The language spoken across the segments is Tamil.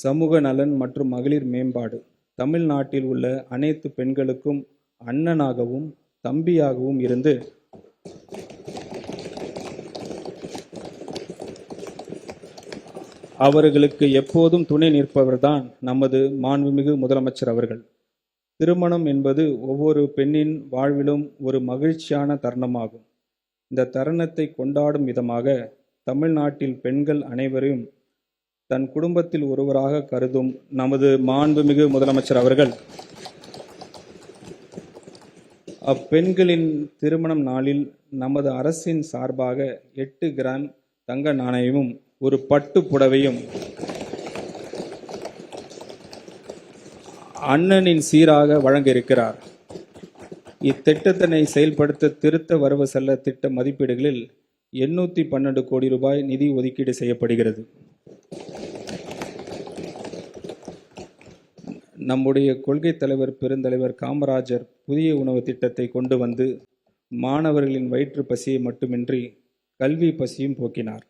சமூக நலன் மற்றும் மகளிர் மேம்பாடு. தமிழ்நாட்டில் உள்ள அனைத்து பெண்களுக்கும் அண்ணனாகவும் தம்பியாகவும் இருந்து அவர்களுக்கு எப்போதும் துணை நிற்பவர்தான் நமது மாண்புமிகு முதலமைச்சர் அவர்கள். திருமணம் என்பது ஒவ்வொரு பெண்ணின் வாழ்விலும் ஒரு மகிழ்ச்சியான தருணமாகும். இந்த தருணத்தை கொண்டாடும் விதமாக தமிழ்நாட்டில் பெண்கள் அனைவரையும் தன் குடும்பத்தில் ஒருவராக கருதும் நமது மாண்புமிகு முதலமைச்சர் அவர்கள் அப்பெண்களின் திருமணம் நாளில் நமது அரசின் சார்பாக 8 கிராம் தங்க நாணயமும் ஒரு பட்டு புடவையும் அண்ணனின் சீராக வழங்க இருக்கிறார். இத்திட்டத்தினை செயல்படுத்த திருத்த வரவு செல்ல திட்ட மதிப்பீடுகளில் 812 கோடி ரூபாய் நிதி ஒதுக்கீடு செய்யப்படுகிறது. நம்முடைய கொள்கை தலைவர் பெருந்தலைவர் காமராஜர் புதிய உணவு திட்டத்தை கொண்டு வந்து மாணவர்களின் வயிற்று பசியை மட்டுமின்றி கல்வி பசியும் போக்கினார்.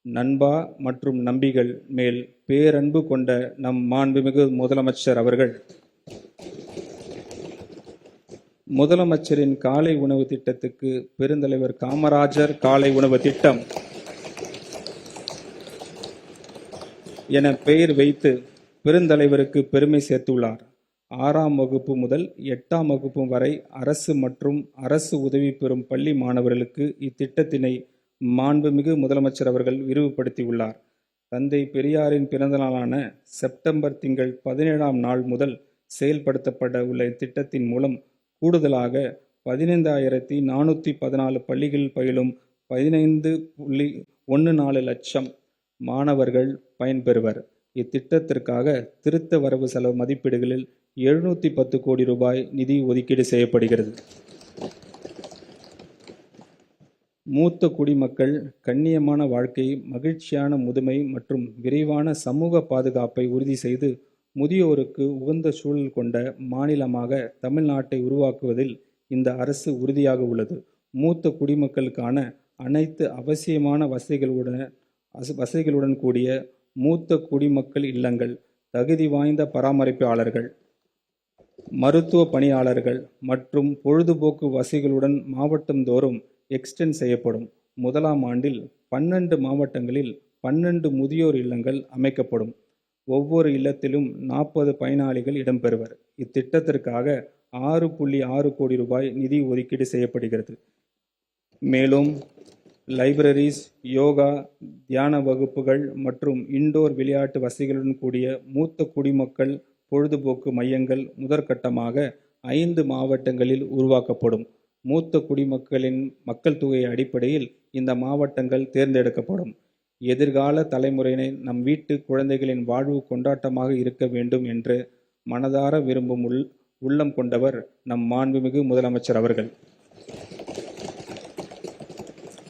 நண்பா மற்றும் நம்பிகள் மேல் பேரன்பு கொண்ட நம் மாண்புமிகு முதலமைச்சர் அவர்கள் முதலமைச்சரின் காலை உணவு திட்டத்துக்கு பெருந்தலைவர் காமராஜர் காலை உணவு திட்டம் என பெயர் வைத்து பெருந்தலைவருக்கு பெருமை சேர்த்துள்ளார். 6ஆம் வகுப்பு முதல் 8ஆம் வகுப்பு வரை அரசு மற்றும் அரசு உதவி பெறும் பள்ளி மாணவர்களுக்கு இத்திட்டத்தினை மாண்புமிகு முதலமைச்சர் அவர்கள் விரிவுபடுத்தியுள்ளார். தந்தை பெரியாரின் பிறந்த நாளான செப்டம்பர் திங்கள் 17ஆம் நாள் முதல் செயல்படுத்தப்பட உள்ள இத்திட்டத்தின் மூலம் கூடுதலாக 15,414 பள்ளிகளில் பயிலும் 15.14 லட்சம் மாணவர்கள் பயன்பெறுவர். இத்திட்டத்திற்காக திருத்த வரவு செலவு மதிப்பீடுகளில் 710 கோடி ரூபாய் நிதி ஒதுக்கீடு செய்யப்படுகிறது. மூத்த குடிமக்கள் கண்ணியமான வாழ்க்கை, மகிழ்ச்சியான முதுமை மற்றும் விரைவான சமூக பாதுகாப்பை உறுதி செய்து முதியோருக்கு உகந்த சூழல் கொண்ட மாநிலமாக தமிழ்நாட்டை உருவாக்குவதில் இந்த அரசு உறுதியாக உள்ளது. மூத்த குடிமக்களுக்கான அனைத்து அவசியமான வசதிகளுடன் கூடிய மூத்த குடிமக்கள் இல்லங்கள், தகுதி வாய்ந்த பராமரிப்பாளர்கள், மருத்துவ பணியாளர்கள் மற்றும் பொழுதுபோக்கு வசதிகளுடன் மாவட்டந்தோறும் எக்ஸ்டெண்ட் செய்யப்படும். முதலாம் ஆண்டில் 12 மாவட்டங்களில் 12 முதியோர் இல்லங்கள் அமைக்கப்படும். ஒவ்வொரு இல்லத்திலும் 40 பயனாளிகள் இடம்பெறுவர். இத்திட்டத்திற்காக 6.6 கோடி ரூபாய் நிதி ஒதுக்கீடு செய்யப்படுகிறது. மேலும் லைப்ரரிஸ், யோகா, தியான வகுப்புகள் மற்றும் இன்டோர் விளையாட்டு வசதிகளுடன் கூடிய மூத்த குடிமக்கள் பொழுதுபோக்கு மையங்கள் முதற்கட்டமாக 5 மாவட்டங்களில் உருவாக்கப்படும். மூத்த குடிமக்களின் மக்கள் தொகை அடிப்படையில் இந்த மாவட்டங்கள் தேர்ந்தெடுக்கப்படும். எதிர்கால தலைமுறையினை நம் வீட்டு குழந்தைகளின் வாழ்வு கொண்டாட்டமாக இருக்க வேண்டும் என்று மனதார விரும்பும் உள்ளம் கொண்டவர் நம் மாண்புமிகு முதலமைச்சர் அவர்கள்.